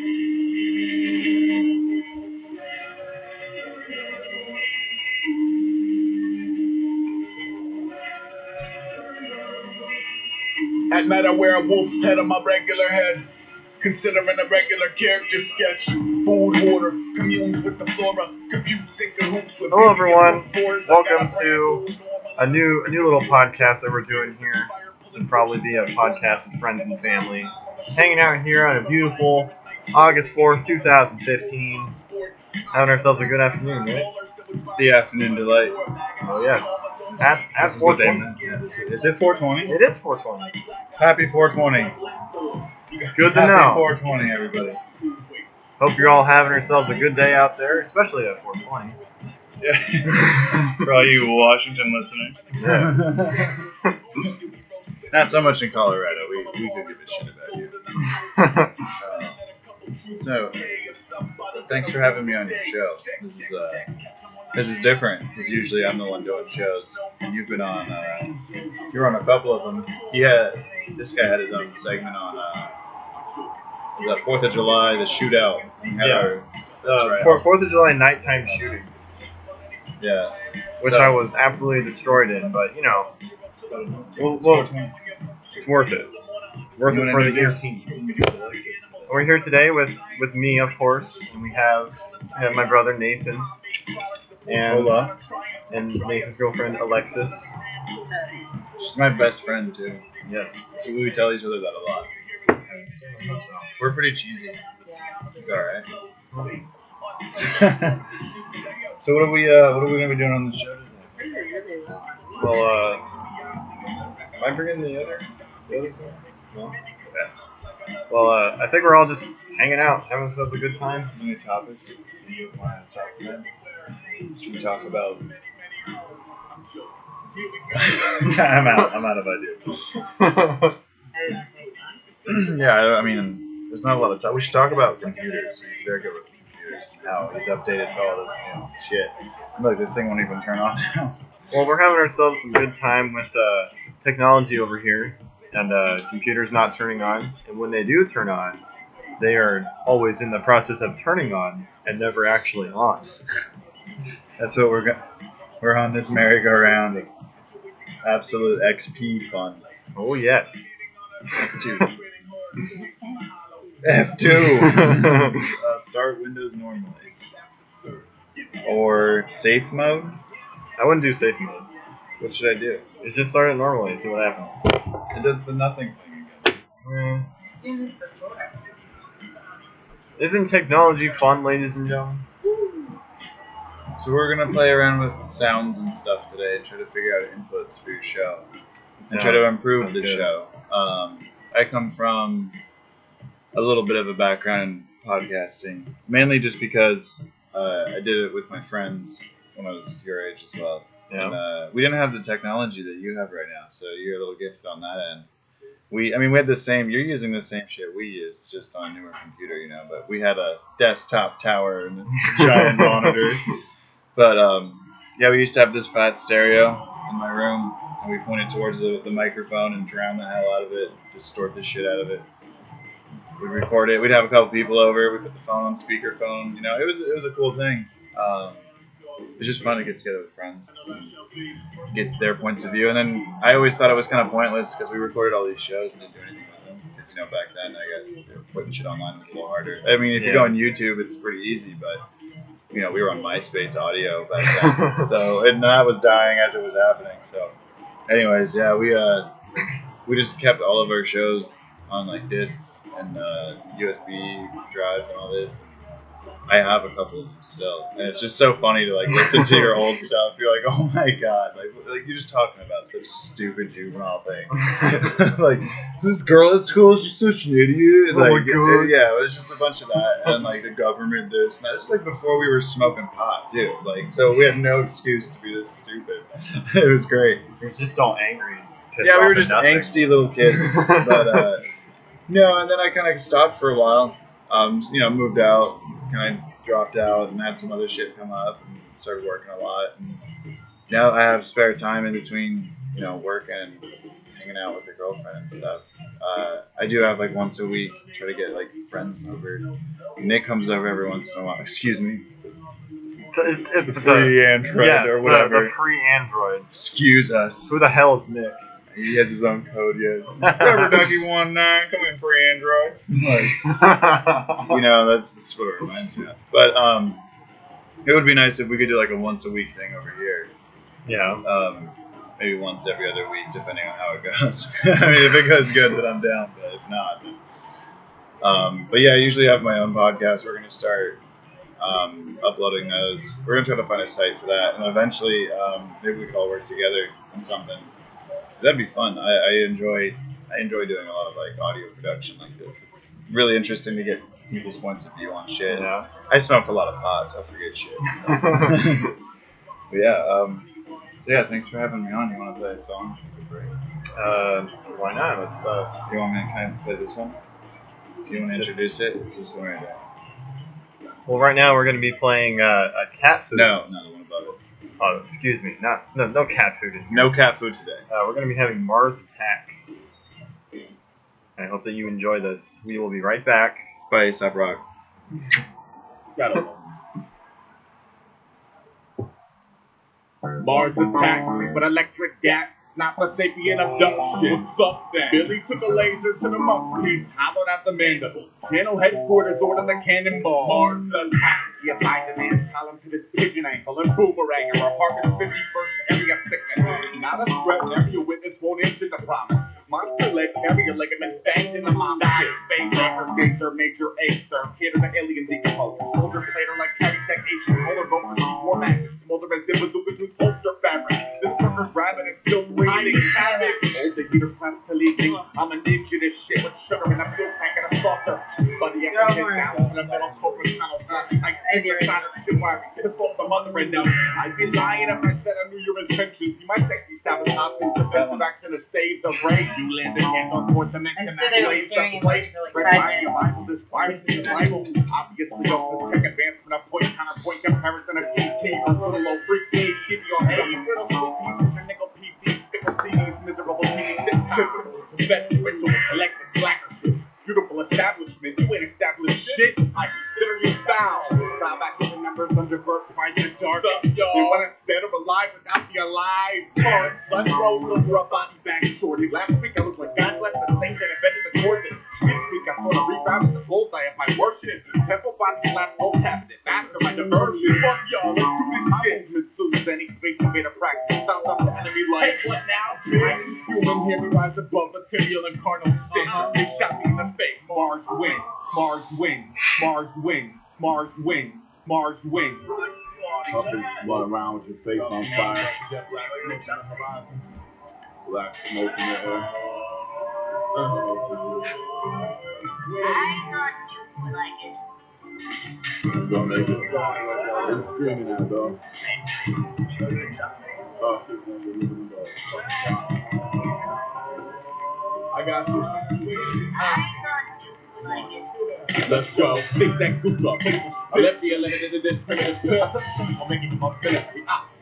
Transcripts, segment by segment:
At night I wear a wolf's head on my regular head. Considering a regular character sketch. Food hoarder, communes with the flora, confusing cahoots with. Hello everyone, welcome to a new little podcast that we're doing here. This would probably be a podcast with friends and family. Hanging out here on a beautiful August 4th, 2015. Having ourselves a good afternoon, right? It's the afternoon delight. Oh yes. At 420. Is it 420? It is 420. Happy 420. Good to Happy know. 420, everybody. Hope you're all having yourselves a good day out there, especially at 420. Yeah. For all you Washington listeners. Yeah. Not so much in Colorado. We could give a shit about you. So, thanks for having me on your show. This is different, because usually I'm the one doing shows. And you've been on, you're on a couple of them. This guy had his own segment on, the 4th of July, the shootout. Yeah. Right. 4th of July nighttime shooting. Yeah. Which I was absolutely destroyed in, but you know, it's worth it. Worth it for the team. We're here today with me, of course, and we have my brother Nathan, and Hola. And Nathan's girlfriend Alexis. She's my best friend too. Yeah. So we tell each other that a lot. We're pretty cheesy. It's alright. So what are we gonna be doing on the show today? Well, am I bringing the other song? No? Okay. Well, I think we're all just hanging out, having ourselves a good time. Any topics you want to talk about? Should we talk about? I'm out of ideas. Yeah, I mean, there's not a lot of talk. We should talk about computers. He's very good with computers. How he's updated to all this shit. I'm like, this thing won't even turn on now. Well, we're having ourselves some good time with technology over here, and computers not turning on. And when they do turn on, they are always in the process of turning on and never actually on. That's what we're on this merry-go-round of absolute XP fun. Oh yes. F2. F2. Start Windows normally. Or safe mode. I wouldn't do safe mode. What should I do? You just start it normally and see what happens. It does the nothing thing again. Isn't technology fun, ladies and gentlemen? So we're gonna play around with sounds and stuff today and try to figure out inputs for your show and try to improve the show. I come from a little bit of a background in podcasting, mainly just because I did it with my friends when I was your age as well. Yeah. And we didn't have the technology that you have right now, so you're a little gifted on that end. We had the same. You're using the same shit we use, just on a newer computer, But we had a desktop tower and a giant monitor. But we used to have this fat stereo in my room, and we pointed towards the microphone and drown the hell out of it, distort the shit out of it. We'd record it. We'd have a couple people over. We put the phone on speakerphone. It was a cool thing. It's just fun to get together with friends and get their points of view. And then I always thought it was kind of pointless because we recorded all these shows and didn't do anything with them. Because back then, I guess putting shit online was a little harder. I mean, if you go on YouTube, it's pretty easy, but we were on MySpace audio back then. So and that was dying as it was happening. So, anyways, yeah, we just kept all of our shows on like discs and USB drives and all this. I have a couple of them still, and it's just so funny to like listen to your old stuff. You're like, oh my god, like you're just talking about such stupid juvenile things. Like this girl at school, she's such an idiot. Oh my god. Yeah, it was just a bunch of that, and like the government this and that. It's like before we were smoking pot too. Like so we had no excuse to be this stupid. It was great. We were just all angry. Yeah, we were just angsty little kids. But no, and then I kind of stopped for a while. Moved out, kind of dropped out, and had some other shit come up, and started working a lot. And now I have spare time in between, work and hanging out with the girlfriend and stuff. I do have like once a week, try to get like friends over. Nick comes over every once in a while. Excuse me. It's The free Android yes, or whatever. The free Android. Excuse us. Who the hell is Nick? He has his own code, yeah. Rubber Ducky 19, come in free Android. Like, you know, that's what it reminds me of. But it would be nice if we could do like a once a week thing over here. Yeah. Maybe once every other week, depending on how it goes. I mean, if it goes good, then I'm down. But if not, then... but yeah, I usually have my own podcast. We're gonna start uploading those. We're gonna try to find a site for that, and eventually, maybe we could all work together on something. That'd be fun. I enjoy doing a lot of like audio production like this. It's really interesting to get people's points of view on shit. Yeah. I smoke a lot of pot, so I forget shit. So. But yeah. So yeah, thanks for having me on. You want to play a song? Why not? Let's. You want me to kind of play this one? Do you want to introduce it? It's this one right there. Well, right now we're going to be playing a cat food. No, the one above it. Oh, excuse me. No cat food in here. No cat food today. We're going to be having Mars Attacks. I hope that you enjoy this. We will be right back. By A$AP Rock. Got it. Mars attacks with electric gas. Not for sapient abduction. What's up then? Billy took a laser to the mouthpiece, hollowed out the mandible. Channel headquarters ordered the cannonball. Mars attacks. He applied the man's column to this pigeon ankle and boomerang or harvest 51st area sickness. Not a threat, never your witness won't issue the promise. Monster leg, area ligaments banged in the mom. Space anchor, gazer, major acer. Kid of the alien decomposer. Soldier plater like carry tech Asian. Polar boat receive more magnets. Smolder and Zimbazuka to holster fabric. This fucker's rabbit is still breathing havoc. Hold the heater plants to leaving. I'm a ninja this shit with sugar in a fuel tank and a saucer. Buddy, I can hit down to the middle cobra tunnel. Like any insider shit wiring. To fault the mother and no. I'd be lying if I said I knew your intentions. You might sexy sabotage this defensive action to save the race. You landed hands on fourth dimension. I'm sitting there staring at you for like 5 minutes. Bible, this virus is the Bible. Obviously, also tech advancement of point counterpoint comparison of PT or little freak days. Give your head, you little sleepy, your nickel PC, fickle CDs, miserable TV, typical, vet, ritual, collective, slacker shit. Beautiful establishment, you ain't established shit. I consider you foul. Foul back to the numbers under birth by your dark. You want us dead or alive without the alive part. Sun rose over a body bag shorty. Last week I was like, God bless the saints that invented the coordinates. This week I sort of rerouted the bullseye of my worship. Temple body slash old cabinet. Master my diversion. Fuck y'all, let's do this shit. Mitsubishi, any space invade a practice. Sounds up the enemy like, hey, what now? I'm human, here we rise above material and carnal sin. They shot me in the face. Mars wins. Mars wins. Mars wins. Mars wins. Mars wins. Up and run around with your face on fire. Black smoke in the air. I'm not useful like it. You're gonna make it. It's screaming now, dog. I got this. I'm not useful like it. Let's go. Think that goop up. I left the eliminated this primitive stuff. I'm making them up Philly.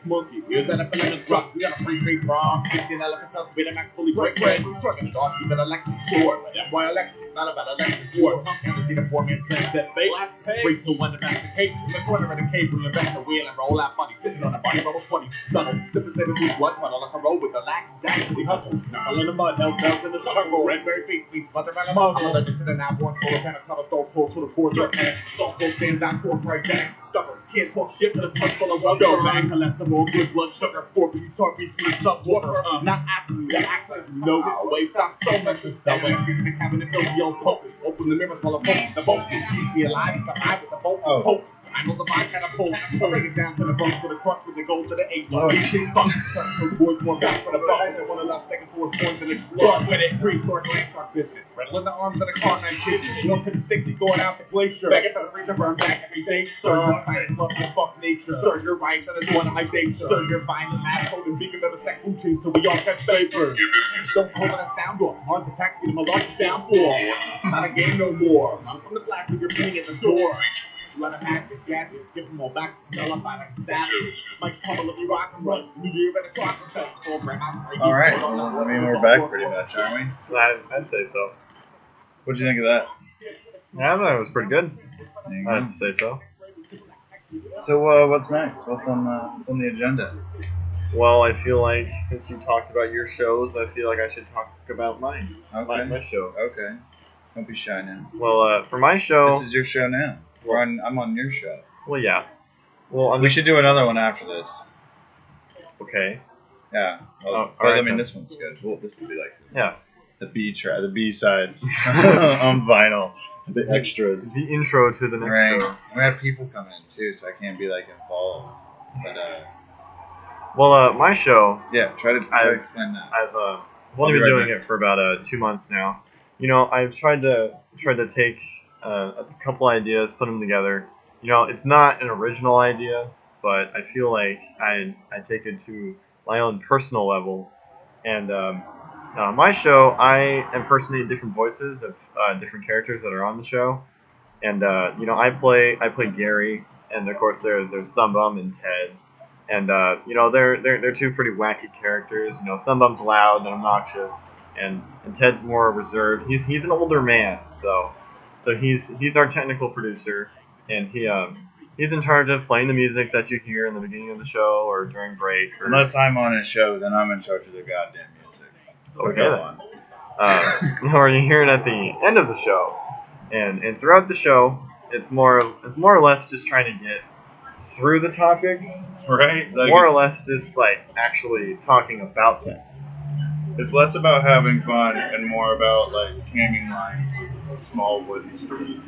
Monkey, here's that element rock. We got a free great wrong. 15 elephants up with a max fully break bread. Struggling off, you better like the sword. But that's why I like it's not about electric war. Never seen a 4-man plan that fake. 3, 2, 1 to match the cake. In the corner of the cave, we invest the wheel and roll out funny. Sitting on a body bubble 20. Subtle. Sipping in the blood funnel like a road with a lax. Actually hustle. Knuckle in the mud, hell bells in the jungle. Red berry feet, meets mother man. I'm allergic to the now born full of panacotto, soul full to the 4th and soft full stands out for right back. Stubborn, can't talk shit to the punch full of rubber. Go back, cholesterol, good blood sugar, 4 piece heartbeat from the subwater. Not asking you to act like you know this. Always stop so much that way. In the cabinet, fill the old poke. Open the mirror full of focus. The boat keep me alive, survive with the boat. Hope. I know the vibe kind of pull. Bring it down to the boat for the crux with the gold to the 8. Fuck. Turn boys more back for the boat. And one of the second 4 points and explode with it. Pre-source land shark business. Rattling the arms of the car 9 shit. 1 to the 60 going out the glacier. Begging for the freezer burn back every day. Sir, science love to fuck nature. Sir, you're right, that is one of my dates. Sir, you're violent, asshole, and vegan of the sex food chains till we all catch vapor. Don't call it a sound off. Mars attacks you to my large down for. Not a game no more. I'm from the blast with your feeling at the door. Let him act his gadgets, give him all back to smell up like savage. Like pummel if you rock and run, you better talk himself. All right. Well, I mean, we're back pretty much, aren't we? I'd say so. What'd you think of that? Yeah, I thought it was pretty good. There you go. I'd say so. So, what's next? What's on the agenda? Well, I feel like since you talked about your shows, I feel like I should talk about mine. Okay. My show. Okay. Don't be shy now. Well, for my show. This is your show now. I'm on your show. Well, yeah. Well, We should do another one after this. Okay. Yeah. Well, all but, right, I mean, then. this one's good. Well, this will be like Yeah. the B sides on vinyl. The extras. The intro to the next Right. show. We have people coming in too, so I can't be like involved. But Well, my show. yeah, try to explain that. I've only been right doing back. it for about 2 months now. You know, I've tried to take a couple ideas, put them together. You know, it's not an original idea, but I feel like I take it to my own personal level. And my show, I impersonate different voices of different characters that are on the show. And you know, I play Gary, and of course there's Thumbbum and Ted. And you know, they're two pretty wacky characters. You know, Thumbbum's loud and obnoxious, and Ted's more reserved. He's an older man, so he's our technical producer, and he's in charge of playing the music that you hear in the beginning of the show or during break. Or, Unless I'm on his show, then I'm in charge of the goddamn music. Okay, Go then. on. Or you hear it at the end of the show, and throughout the show, it's more or less just trying to get through the topics. Right? Like More or less just like actually talking about them. it's less about having fun and more about like hanging lines with small wooden spoons.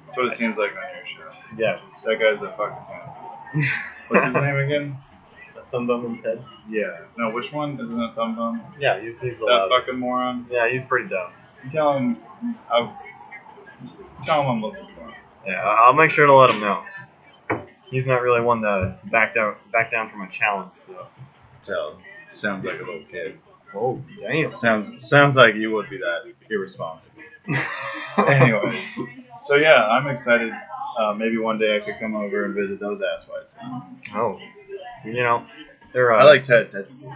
That's what it seems like on your show. Yes. That guy's a fucking fan. What's his name again? Thumbbum and Ted. Yeah. No, which one? Isn't it Thumbbum? Yeah, he's the That loudest. fucking moron. Yeah, he's pretty dumb. You tell him I'm looking for him. Yeah, I'll make sure to let him know. He's not really one to back down from a challenge. So. Sounds like a little kid. Oh, damn. Sounds like you would be that irresponsible. Anyways, so yeah, I'm excited. Maybe one day I could come over and visit those asswipes. Oh, you know, they're. I like Ted. Ted's cool.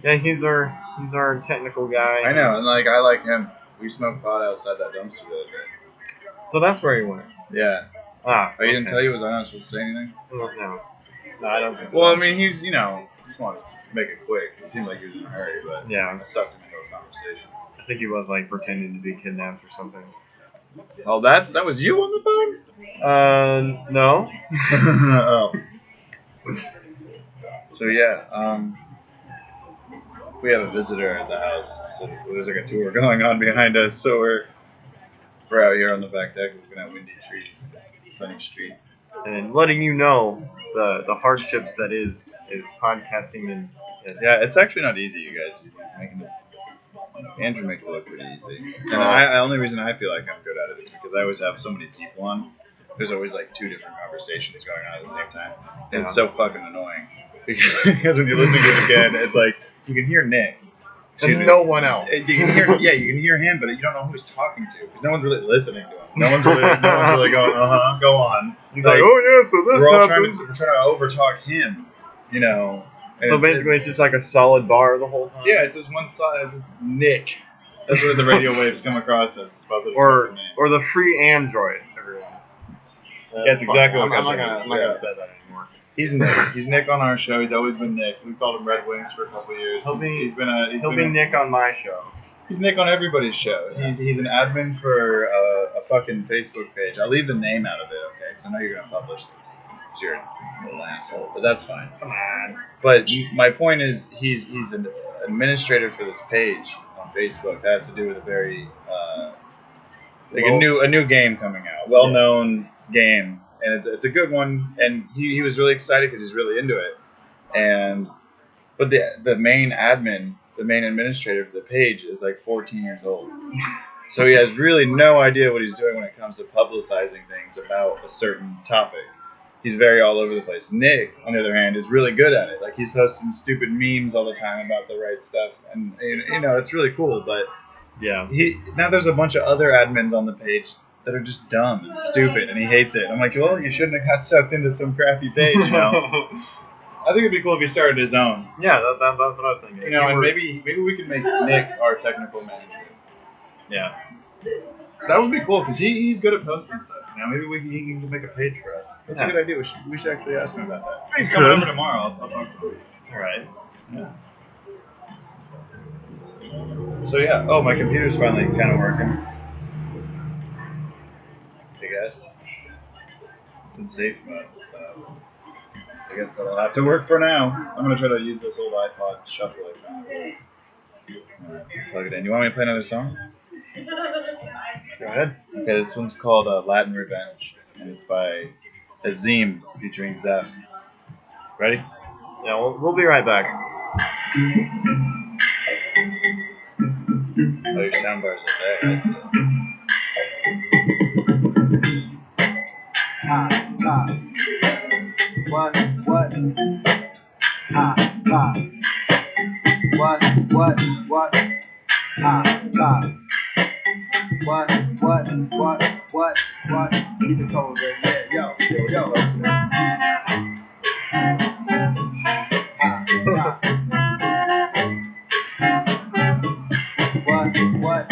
Yeah, he's our technical guy. I know, and like I like him. We smoked pot outside that dumpster the other day. So that's where he went. Yeah. Ah. Oh, you didn't tell you? Was I not supposed to say anything? No, I don't think so. Well, I mean, he's just wanted to make it quick. It seemed like he was in a hurry, but Yeah. I sucked him into a conversation. I think he was like pretending to be kidnapped or something. Oh, that was you on the phone? No. Oh. So yeah, we have a visitor at the house. So there's like a tour going on behind us. So we're out here on the back deck looking at windy trees, sunny streets. And letting you know the hardships that is podcasting and Yeah, it's actually not easy, you guys. Making it. Andrew makes it look pretty easy. And the only reason I feel like I'm good at it is because I always have so many people on. There's always like 2 different conversations going on at the same time. And it's so fucking annoying. Because when you listen to it again, it's like, you can hear Nick. and no one else. You can hear him, but you don't know who he's talking to. Because no one's really listening to him. No one's really going, go on. He's like, oh yeah, so this we're all happened. we're trying to overtalk him, you know. So basically, it's just like a solid bar the whole time. Yeah, it's just one side. It's just Nick. That's what the radio waves come across as. Or the free Android. Everyone. That's exactly what I'm comes not from gonna it. say that anymore. He's Nick. He's Nick on our show. He's always been Nick. We called him Red Wings for a couple of years. He'll He's be Nick on my show. He's Nick on everybody's show. He's an admin for a fucking Facebook page. I'll leave the name out of it, okay? Because I know you're gonna publish this. 'Cause you're a little asshole, but that's fine. Come on. But my point is, he's an administrator for this page on Facebook. That has to do with a very a new game coming out, well-known game, and it's a good one. And he was really excited because he's really into it. But the main admin, the main administrator for the page is like 14 years old. So he has really no idea what he's doing when it comes to publicizing things about a certain topic. He's very all over the place. Nick, on the other hand, is really good at it. Like, he's posting stupid memes all the time about the right stuff. And, you know, it's really cool. But Yeah. now there's a bunch of other admins on the page that are just dumb and stupid, and he hates it. I'm like, well, you shouldn't have got sucked into some crappy page, you know. I think it'd be cool if he started his own. Yeah, that's what I was thinking. You know, and maybe we can make Nick our technical manager. Yeah. That would be cool because he's good at posting stuff. You know, maybe he can make a page for us. That's a good idea. We should actually ask him about that. He's coming over tomorrow. I'll talk to him. All right. Yeah. So yeah. Oh, my computer's finally kind of working. Hey guys. It's in safe mode. So I guess that'll have to work for now. I'm gonna try to use this old iPod shuffle I found. Alright, plug it in. You want me to play another song? Go ahead. Okay, this one's called Latin Revenge, and it's by Azim featuring Zeph. Ready? Yeah, we'll be right back. Oh, your soundbars are there. I see it. What? Ah, ah. What? What? Ah, ah. What? Keep it cold, yeah, yo. What?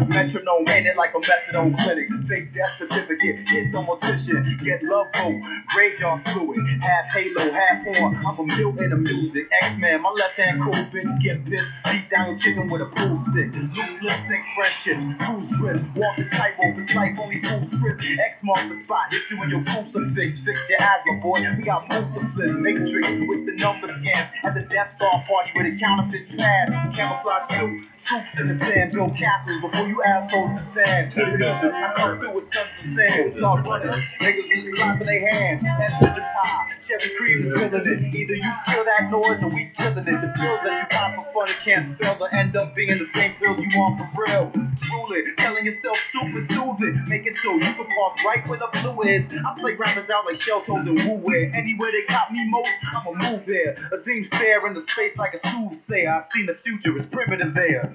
Metronome in it like a methadone clinic. Fake death certificate, hit the mortician. Get love hope, graveyard fluid. Half halo, half horn. I'm a mute in the music. X-Man, my left hand cool bitch. Get pissed, beat down your chicken with a pool stick. Loose lipstick, friendship, cruise drift. Walk the tightrope, it's like only full strip. X marks the spot, hit you in your crucifix. Fix your asthma, boy. We got moves to flip. Matrix with the number scans. At the Death Star party with a counterfeit pass. Camouflage suit, troops in the sand. Build castles before you assholes to stand. I come through with sons of sand. Start running. Niggas just clapping their hands. That's such a pie. Cherry cream is filling it. Either you kill that noise or we killing it. The pills that you pop for fun and can't spell will end up being the same pills you want for real. Truly, telling yourself super soothing. Make it so you can park right where the blue is. I play rappers out like shell toes and woo wear. Anywhere they got me most, I'ma move there. Azim stare into space like a soothsayer. I've seen the future, it's primitive there.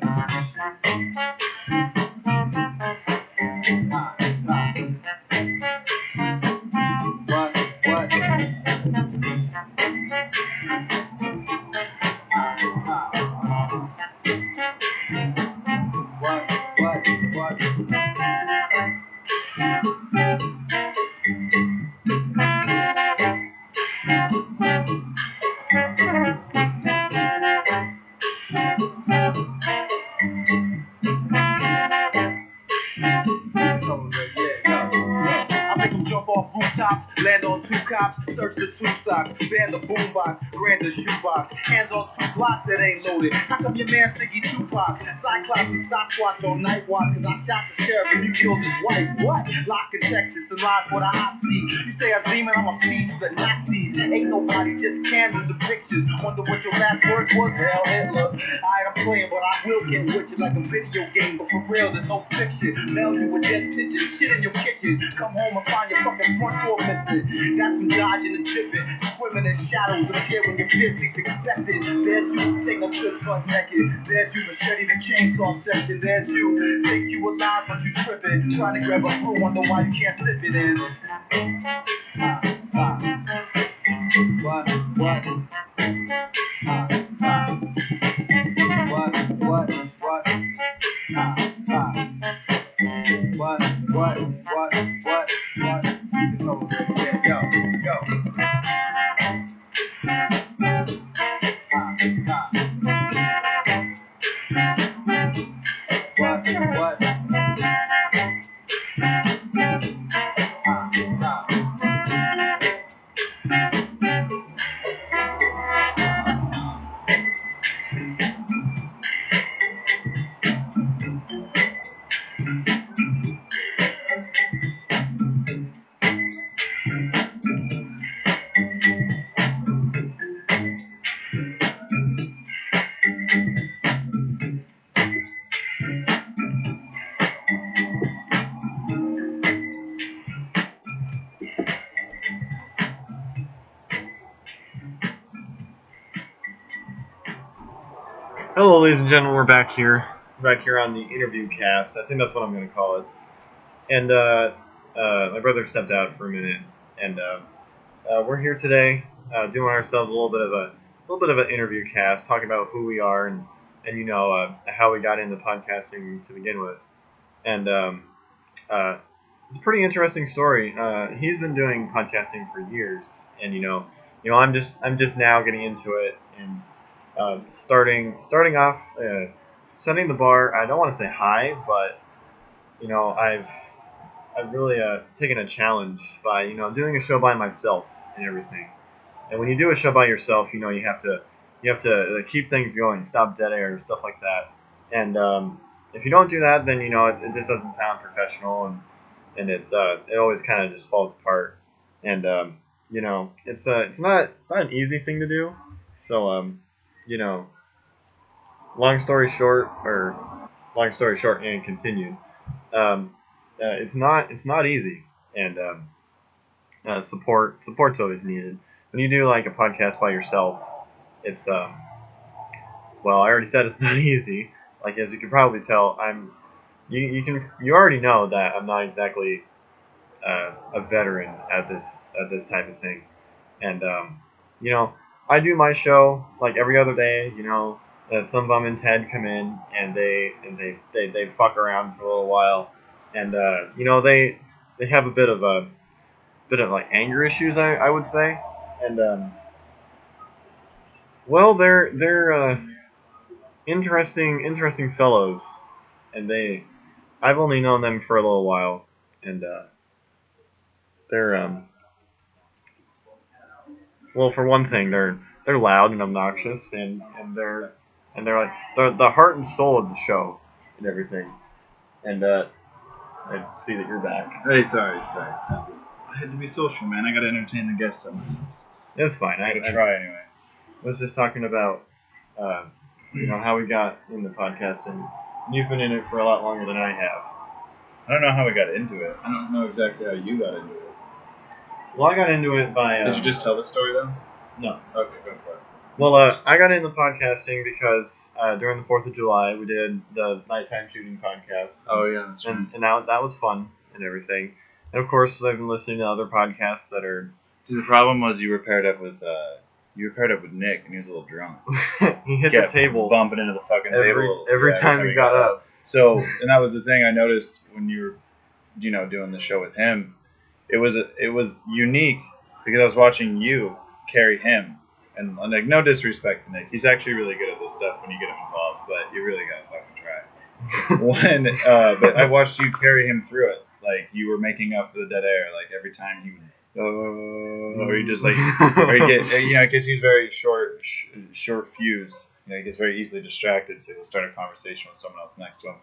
Land on two cops, search the two socks, ban the boombox, grand the shoebox, hands on two blocks that ain't loaded. How come your man Sticky Tupac? Cyclops and Sasquatch on night watch, cause I shot the sheriff and you killed his wife. What? Locked in Texas and live for the hot seat. You say I'm demon, I'm a feed to the Nazis. Ain't nobody, just candles and pictures. Wonder what your last words was? Hell, Hitler. Alright, I'm playing, but I will get with you like a video game. But for real, there's no fiction. Mail you with dead pictures, shit in your kitchen. Come home and find your fucking front door missing. That's some dodging and tripping, swimming in shadows, appear when your fears least expected. There's you, take no fist butt naked. There's you, machete the chainsaw section. There's you, take you alive but you tripping, trying to grab a brew, wonder why you can't sip it in. What? Hello, ladies and gentlemen. We're back here on the interview cast. I think that's what I'm going to call it. And my brother stepped out for a minute, and we're here today doing ourselves a little bit of an interview cast, talking about who we are and how we got into podcasting to begin with. And it's a pretty interesting story. He's been doing podcasting for years, and I'm just now getting into it and starting off, setting the bar. I don't want to say high, but I've really taken a challenge by doing a show by myself and everything. And when you do a show by yourself, you have to keep things going, stop dead air, stuff like that. And if you don't do that, then it just doesn't sound professional, and it always kind of just falls apart. And it's not an easy thing to do. So long story short and continued. It's not easy, and support's always needed. When you do like a podcast by yourself, it's well, I already said it's not easy. Like, as you can probably tell, you already know that I'm not exactly a veteran at this type of thing, and I do my show like every other day. Thumbbum and Ted come in and they fuck around for a little while, and they have a bit of like anger issues, I would say, and well, they're interesting fellows, and I've only known them for a little while, and they're well, for one thing, they're loud and obnoxious, and they're like the heart and soul of the show and everything. And I see that you're back. Hey, sorry. I had to be social, man. I gotta entertain the guests sometimes. It's fine. I gotta try anyway. I was just talking about how we got in the podcast, and you've been in it for a lot longer than I have. I don't know how we got into it. I don't know exactly how you got into it. Well, I got into it by... Did you just tell the story, though? No. Okay, go for it. Well, I got into podcasting because during the 4th of July, we did the nighttime shooting podcast. Oh, yeah, that's right. And that was fun and everything. And, of course, I've been listening to other podcasts that are... See, the problem was you were paired up with Nick, and he was a little drunk. He hit the table. Bumping into the fucking table. Every time he got up. So, and that was the thing I noticed when you were, doing the show with him. It was unique because I was watching you carry him, and like, no disrespect to Nick, he's actually really good at this stuff when you get him involved, but you really gotta fucking try. But I watched you carry him through it, like you were making up for the dead air, like every time he or you just like, or you get, because he's very short fuse, he gets very easily distracted, so he'll start a conversation with someone else next to him.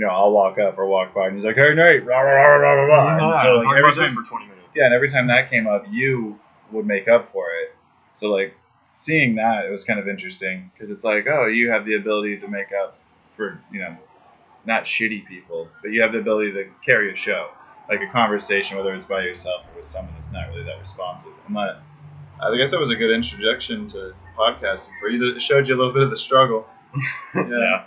I'll walk up or walk by, and he's like, "Hey, Nate!" Rah, rah, rah, rah, rah, rah. So like, every time for 20 minutes. Yeah, and every time that came up, you would make up for it. So like, seeing that, it was kind of interesting because it's like, oh, you have the ability to make up for not shitty people, but you have the ability to carry a show, like a conversation, whether it's by yourself or with someone that's not really that responsive. I guess that was a good introduction to podcasting for you. It showed you a little bit of the struggle. Yeah.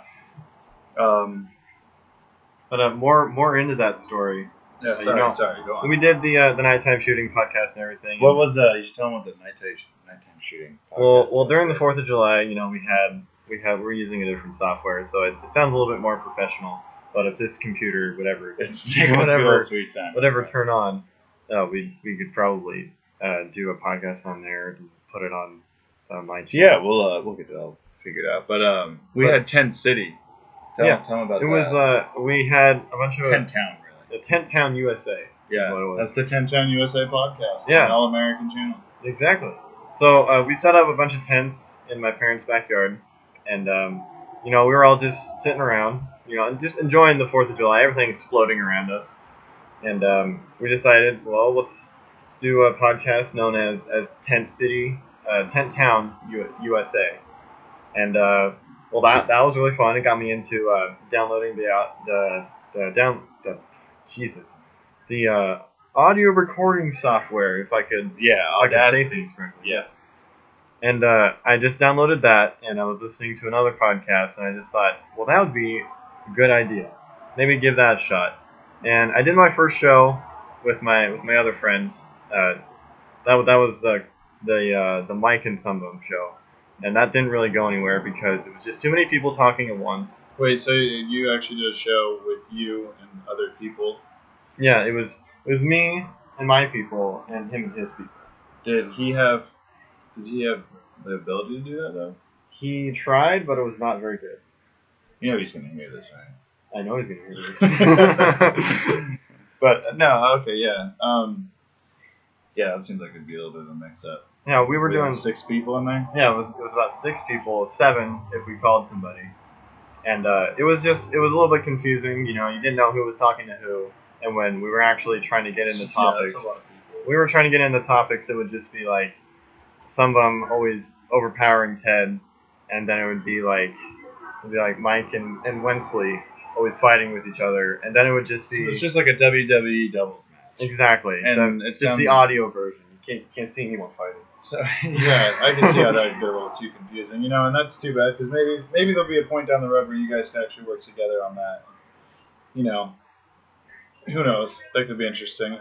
But more into that story. Yeah, sorry, go on. We did the nighttime shooting podcast and everything. What was you should tell them what the nighttime shooting podcast well, was, during right? the 4th of July, we're using a different software, so it sounds a little bit more professional. But if this computer, whatever sweet time. whatever turn on, we could probably do a podcast on there and put it on my channel. Yeah, we'll get it all figured out. But we had Tent City. Tell them about it that. Was we had a bunch of Tent Town, really. The Tent Town USA. Yeah, is what it was. That's the Tent Town USA podcast. Yeah, an all-American channel. Exactly. So we set up a bunch of tents in my parents' backyard, and we were all just sitting around, and just enjoying the 4th of July. Everything exploding around us, and we decided, well, let's do a podcast known as Tent Town USA, and well, that was really fun. It got me into downloading the audio recording software. If I could, Audacity. say things correctly. Yeah. And I just downloaded that, and I was listening to another podcast, and I just thought, well, that would be a good idea. Maybe give that a shot. And I did my first show with my other friends. That was the Mike and Thumbbum show, and that didn't really go anywhere because it was just too many people talking at once. Wait, so you actually did a show with you and other people? Yeah, it was me and my people and him and his people. Did he have the ability to do that though? He tried, but it was not very good. You know he's gonna hear this, right? I know he's gonna hear this. But no, okay, yeah. Yeah, it seems like it'd be a little bit of a mix-up. Yeah, we were We had doing 6 people in there. Yeah, it was about 6 people, 7 if we called somebody, and it was a little bit confusing. You know, you didn't know who was talking to who, and when we were actually trying to get into topics, that's a lot of people. we were trying to get into topics. It would just be like Thumbbum always overpowering Ted, and then it would be like Mike and Wensley always fighting with each other, and then it would just be It's just like a WWE doubles match. exactly. And it's it just sounds- the audio version. You can't see anyone fighting. So yeah, I can see how that would get a little too confusing, you know, and that's too bad because maybe there'll be a point down the road where you guys can actually work together on that. You know, who knows? That could be interesting.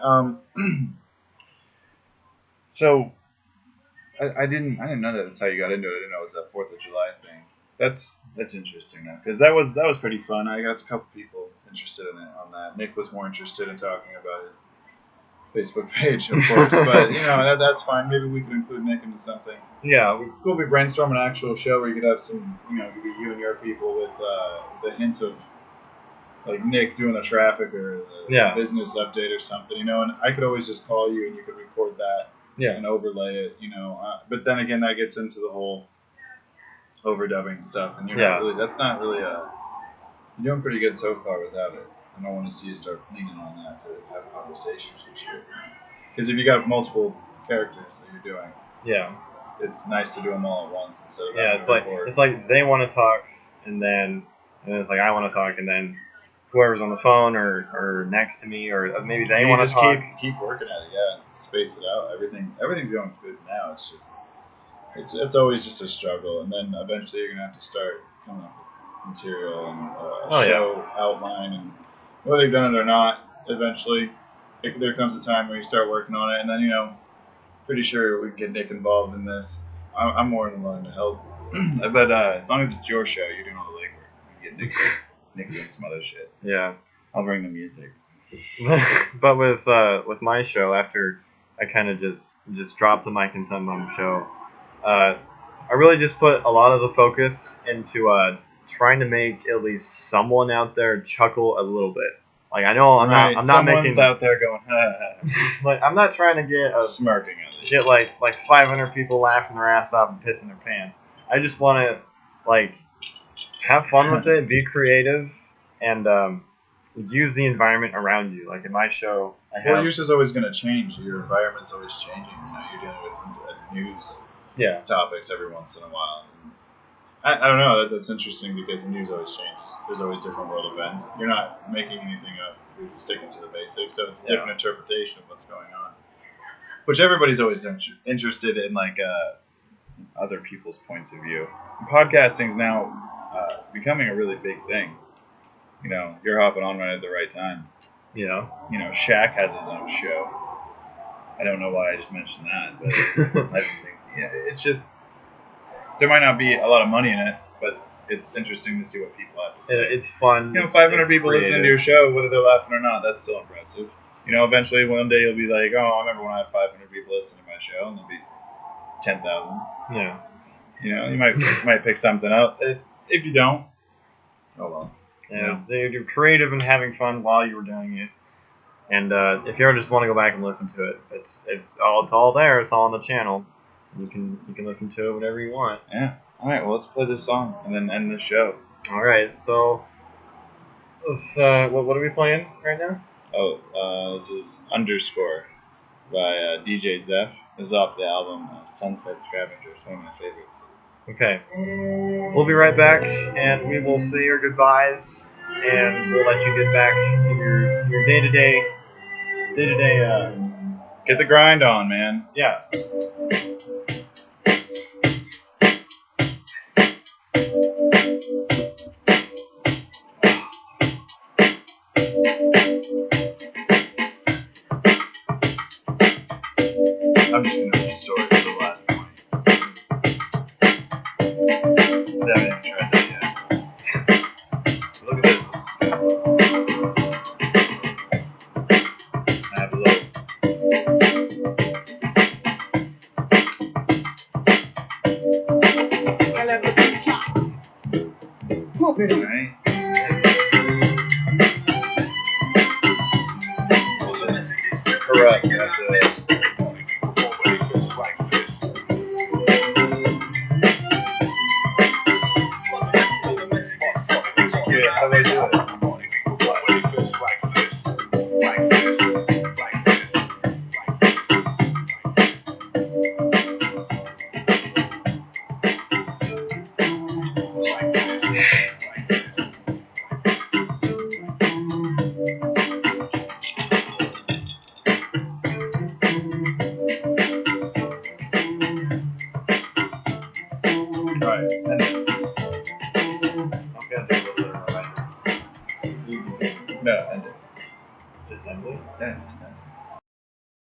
So I didn't know that that's how you got into it. I didn't know it was that 4th of July thing. That's interesting though, because that was pretty fun. I got a couple people interested in it on that. Nick was more interested in talking about his Facebook page, of course, but you know that's fine. Maybe we could include Nick into something. Yeah, We'll be brainstorming an actual show where you could have some, you know, maybe you and your people with the hint of like Nick doing the traffic or the business update or something, you know. And I could always just call you and you could record that and overlay it, you know. But then again, that gets into the whole overdubbing stuff, and that's not really you're doing pretty good so far without it. I don't want to see you start leaning on that to have conversations and shit. Because if you got multiple characters that you're doing, it's nice to do them all at once instead of it's like they want to talk, and then it's like I want to talk, and then whoever's on the phone or next to me, or maybe they want to talk. Keep working at it, space it out. Everything's going good now. It's just it's always just a struggle, and then eventually you're gonna have to start coming up with material and show outline, and whether you've done it or not, eventually there comes a time where you start working on it, and then you know, pretty sure we can get Nick involved in this. I'm more than willing to help, but as long as it's your show, you're doing all the legwork. You get Nick doing some other shit. Yeah, I'll bring the music. But with my show, after I kind of just dropped the Mike and Thumbbum show, I really just put a lot of the focus into trying to make at least someone out there chuckle a little bit. Like I know I'm not making out there going like I'm not trying to get smirking at it. Get like 500 people laughing their ass off and pissing their pants. I just want to like have fun with it, be creative, and use the environment around you. Like in my show, Well, yours is always going to change. Your environment's always changing. You know, you're dealing with news topics every once in a while. And I don't know. That's interesting because the news always changes. There's always different world events. You're not making anything up. You're sticking to the basics. So it's a different interpretation of what's going on. Which everybody's always interested in, like other people's points of view. Podcasting's now becoming a really big thing. You know, you're hopping on right at the right time. Yeah. You know, Shaq has his own show. I don't know why I just mentioned that, but I just think, it's just, there might not be a lot of money in it, but it's interesting to see what people have to say. It's fun. You know, 500 people listening to your show, whether they're laughing or not, that's still impressive. You know, eventually one day you'll be like, oh, I remember when I had 500 people listening to my show, and there'll be 10,000. Yeah. You know, you might pick something up. If you don't, oh well. Yeah, so you're creative and having fun while you were doing it. And if you ever just want to go back and listen to it, it's all there. It's all on the channel. You can listen to it whenever you want. Yeah. All right. Well, let's play this song and then end the show. All right. So, let's, what are we playing right now? Oh, this is Underscore by DJ Zeph. This is off the album Sunset Scavengers, one of my favorites. Okay. We'll be right back, and we will say our goodbyes, and we'll let you get back to your day-to-day. Get the grind on, man. Yeah. Yeah, I haven't tried that yet. Look at this. I have a little. Alright. Correct. That's it. Yeah, how do I do it? Alright, and this. I'm gonna do a little bit of reminder. No, end it. Just simply. Yeah, just end it.